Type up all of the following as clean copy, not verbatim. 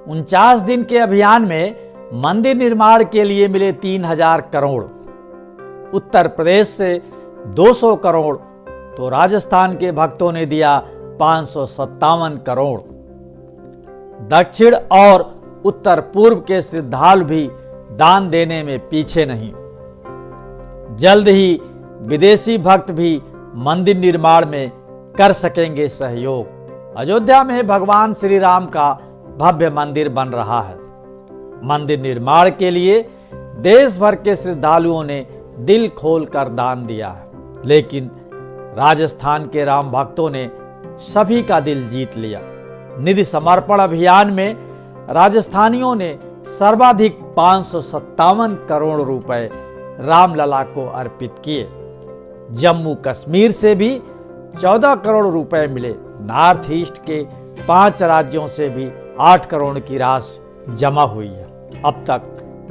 49 दिन के अभियान में मंदिर निर्माण के लिए मिले 3000 करोड़, उत्तर प्रदेश से 200 करोड़ तो राजस्थान के भक्तों ने दिया 557 करोड़। दक्षिण और उत्तर पूर्व के श्रद्धालु भी दान देने में पीछे नहीं। जल्द ही विदेशी भक्त भी मंदिर निर्माण में कर सकेंगे सहयोग। अयोध्या में भगवान श्री राम का भव्य मंदिर बन रहा है। मंदिर निर्माण के लिए देश भर के श्रद्धालुओं ने दिल खोलकर दान दिया है, लेकिन राजस्थान के राम भक्तों ने सभी का दिल जीत लिया। निधि समर्पण अभियान में राजस्थानियों ने सर्वाधिक 557 करोड़ रुपए रामलला को अर्पित किए। जम्मू कश्मीर से भी 14 करोड़ रुपए मिले। नॉर्थ ईस्ट के 5 राज्यों से भी 8 करोड़ की राशि जमा हुई है। अब तक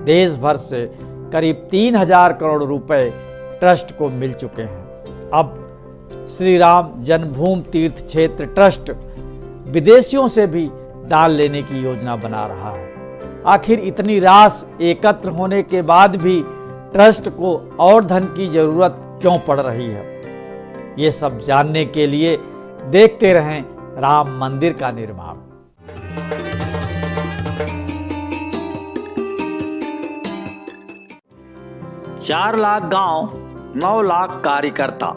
देश भर से करीब 3000 करोड़ रुपए ट्रस्ट को मिल चुके हैं। अब श्री राम जन्मभूमि तीर्थ क्षेत्र ट्रस्ट विदेशियों से भी दान लेने की योजना बना रहा है। आखिर इतनी राशि एकत्र होने के बाद भी ट्रस्ट को और धन की जरूरत क्यों पड़ रही है? ये सब जानने के लिए देखते रहें राम मंदिर का निर्माण। चार लाख गांव, 9 लाख कार्यकर्ता।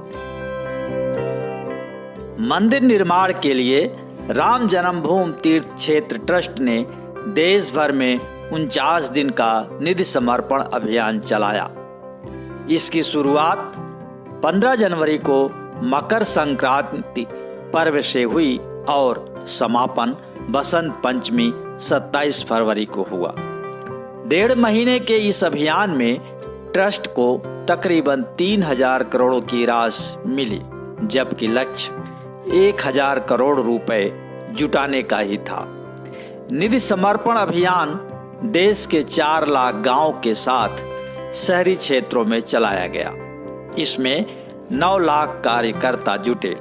मंदिर निर्माण के लिए राम जन्मभूमि तीर्थ क्षेत्र ट्रस्ट ने देश भर में 49 दिन का निधि समर्पण अभियान चलाया। इसकी शुरुआत 15 जनवरी को मकर संक्रांति पर्व से हुई और समापन बसंत पंचमी 27 फरवरी को हुआ। 1.5 महीने के इस अभियान में ट्रस्ट को तकरीबन 3000 करोड़ की राशि मिली, जबकि लक्ष्य 1000 करोड़ रुपए जुटाने का ही था। निधि समर्पण अभियान देश के 4 लाख गांव के साथ शहरी क्षेत्रों में चलाया गया। इसमें 9 लाख कार्यकर्ता जुटे।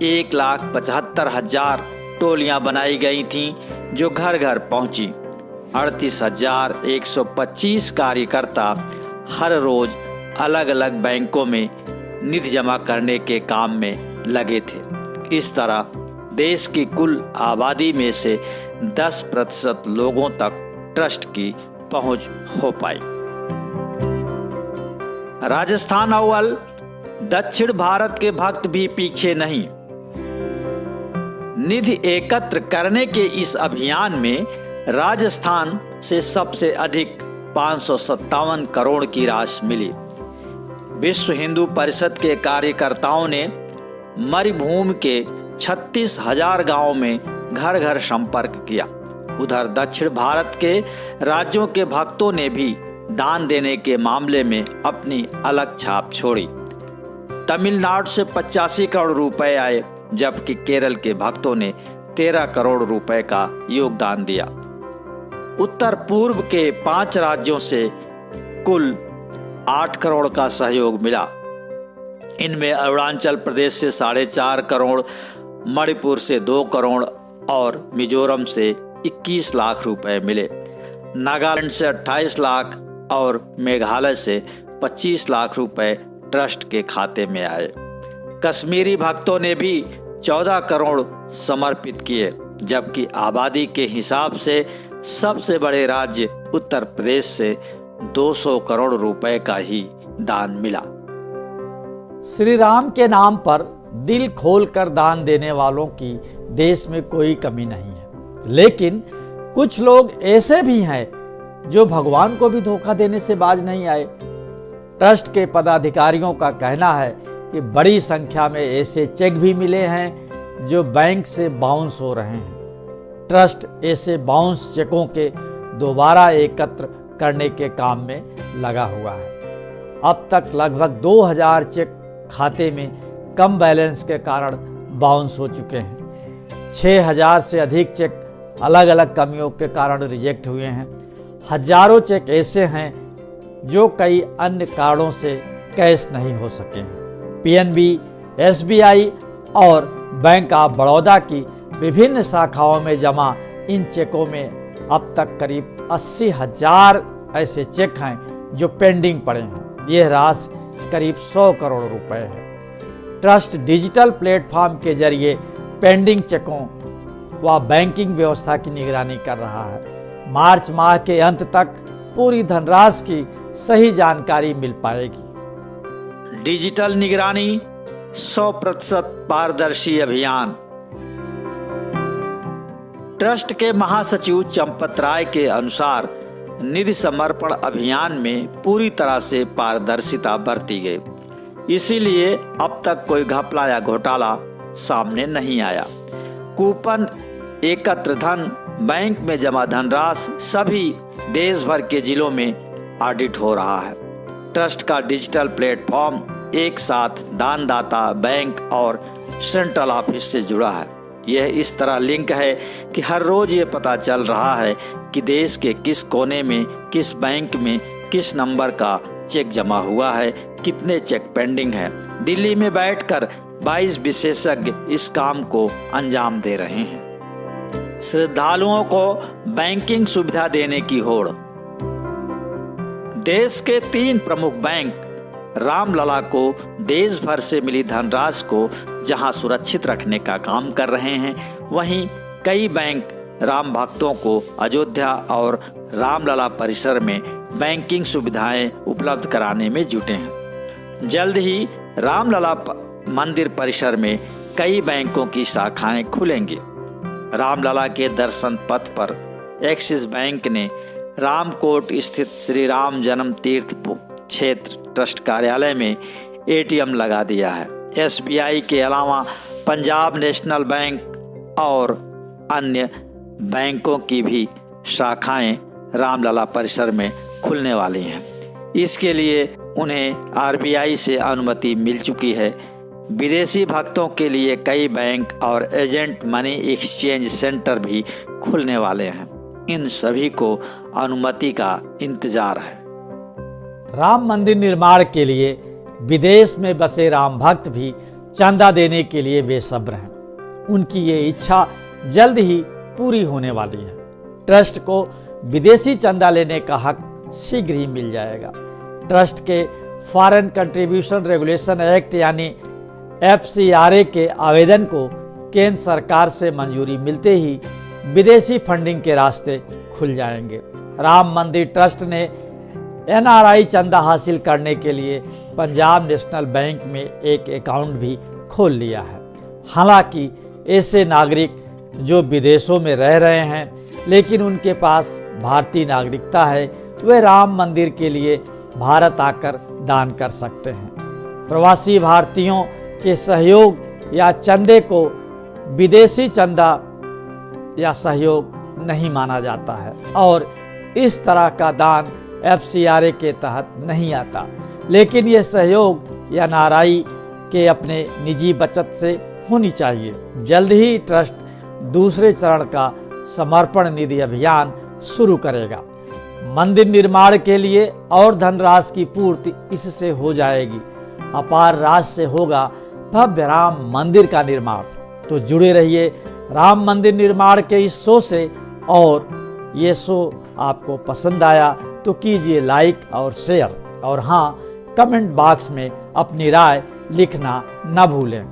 1,75,000 टोलियां बनाई गई थीं जो घर घर पहुंची। 38,125 कार्यकर्ता हर रोज अलग अलग बैंकों में निधि जमा करने के काम में लगे थे। इस तरह देश की कुल आबादी में से 10% लोगों तक ट्रस्ट की पहुंच हो पाई। राजस्थान अव्वल, दक्षिण भारत के भक्त भी पीछे नहीं। निधि एकत्र करने के इस अभियान में राजस्थान से सबसे अधिक 557 करोड़ की राशि मिली। विश्व हिंदू परिषद के कार्यकर्ताओं ने मरुभूमि के 36,000 गांवों में घर घर संपर्क किया। उधर दक्षिण भारत के राज्यों के भक्तों ने भी दान देने के मामले में अपनी अलग छाप छोड़ी। तमिलनाडु से 85 करोड़ रुपए आए, जबकि केरल के भक्तों ने 13 करोड़ रुपए का योगदान दिया। उत्तर पूर्व के 5 राज्यों से कुल 8 करोड़ का सहयोग मिला। इनमें अरुणाचल प्रदेश से 4.5 करोड़, मणिपुर से 2 करोड़ और मिजोरम से 21 लाख रुपए मिले। नागालैंड से 28 लाख और मेघालय से 25 लाख रुपए ट्रस्ट के खाते में आए। कश्मीरी भक्तों ने भी 14 करोड़ समर्पित किए, जबकि आबादी के हिसाब से सबसे बड़े राज्य उत्तर प्रदेश से 200 करोड़ रुपए का ही दान मिला। श्री राम के नाम पर दिल खोलकर दान देने वालों की देश में कोई कमी नहीं है, लेकिन कुछ लोग ऐसे भी हैं जो भगवान को भी धोखा देने से बाज नहीं आए। ट्रस्ट के पदाधिकारियों का कहना है कि बड़ी संख्या में ऐसे चेक भी मिले हैं जो बैंक से बाउंस हो रहे हैं। ट्रस्ट ऐसे बाउंस चेकों के दोबारा एकत्र करने के काम में लगा हुआ है। अब तक लगभग 2000 चेक खाते में कम बैलेंस के कारण बाउंस हो चुके हैं। 6000 से अधिक चेक अलग अलग कमियों के कारण रिजेक्ट हुए हैं। हजारों चेक ऐसे हैं जो कई अन्य कारणों से कैश नहीं हो सके हैं। पीएनबी, एसबीआई और बैंक ऑफ बड़ौदा की विभिन्न शाखाओं में जमा इन चेकों में अब तक करीब 80,000 ऐसे चेक हैं जो पेंडिंग पड़े हैं। यह राशि करीब 100 करोड़ रुपए है। ट्रस्ट डिजिटल प्लेटफॉर्म के जरिए पेंडिंग चेकों व बैंकिंग व्यवस्था की निगरानी कर रहा है। मार्च माह के अंत तक पूरी धनराशि की सही जानकारी मिल पाएगी। डिजिटल निगरानी 100% पारदर्शी अभियान। ट्रस्ट के महासचिव चंपत राय के अनुसार निधि समर्पण अभियान में पूरी तरह से पारदर्शिता बरती गई, इसीलिए अब तक कोई घपला या घोटाला सामने नहीं आया। कूपन, एकत्र धन, बैंक में जमा धनराशि सभी देश भर के जिलों में ऑडिट हो रहा है। ट्रस्ट का डिजिटल प्लेटफॉर्म एक साथ दानदाता, बैंक और सेंट्रल ऑफिस से जुड़ा है। यह इस तरह लिंक है कि हर रोज ये पता चल रहा है कि देश के किस कोने में, किस बैंक में, किस नंबर का चेक जमा हुआ है, कितने चेक पेंडिंग है। दिल्ली में बैठकर 22 विशेषज्ञ इस काम को अंजाम दे रहे हैं। श्रद्धालुओं को बैंकिंग सुविधा देने की होड़। देश के 3 प्रमुख बैंक रामलला को देश भर से मिली धनराशि को जहां सुरक्षित रखने का काम कर रहे हैं, वहीं कई बैंक राम भक्तों को अयोध्या और रामलला परिसर में बैंकिंग सुविधाएं उपलब्ध कराने में जुटे हैं। जल्द ही रामलला मंदिर परिसर में कई बैंकों की शाखाएं खुलेंगी। रामलला के दर्शन पथ पर एक्सिस बैंक ने रामकोट स्थित श्री राम जन्म तीर्थ क्षेत्र ट्रस्ट कार्यालय में एटीएम लगा दिया है। एसबीआई के अलावा पंजाब नेशनल बैंक और अन्य बैंकों की भी शाखाएं रामलला परिसर में खुलने वाली हैं। इसके लिए उन्हें आरबीआई से अनुमति मिल चुकी है। विदेशी भक्तों के लिए कई बैंक और एजेंट मनी एक्सचेंज सेंटर भी खुलने वाले हैं। इन सभी को अनुमति का इंतजार है। राम मंदिर निर्माण के लिए विदेश में बसे राम भक्त भी चंदा देने के लिए बेसब्र हैं। उनकी ये इच्छा जल्द ही पूरी होने वाली है। ट्रस्ट को विदेशी चंदा लेने का हक शीघ्र ही मिल जाएगा। ट्रस्ट के फॉरेन कंट्रीब्यूशन रेगुलेशन एक्ट यानी FCRA के आवेदन को केंद्र सरकार से मंजूरी मिलते ही विदेशी फंडिंग के रास्ते खुल जाएंगे। राम मंदिर ट्रस्ट ने NRI चंदा हासिल करने के लिए पंजाब नेशनल बैंक में एक अकाउंट भी खोल लिया है। हालांकि ऐसे नागरिक जो विदेशों में रह रहे हैं लेकिन उनके पास भारतीय नागरिकता है, वे राम मंदिर के लिए भारत आकर दान कर सकते हैं। प्रवासी भारतीयों के सहयोग या चंदे को विदेशी चंदा या सहयोग नहीं माना जाता है और इस तरह का दान FCRA के तहत नहीं आता, लेकिन ये सहयोग या नाराई के अपने निजी बचत से होनी चाहिए। जल्द ही ट्रस्ट दूसरे चरण का समर्पण निधि अभियान शुरू करेगा। मंदिर निर्माण के लिए और धनराशि की पूर्ति इससे हो जाएगी। अपार राशि से होगा भव्य राम मंदिर का निर्माण। तो जुड़े रहिए राम मंदिर निर्माण के इस शो से, और ये शो आपको पसंद आया तो कीजिए लाइक और शेयर, और हाँ, कमेंट बॉक्स में अपनी राय लिखना न भूलें।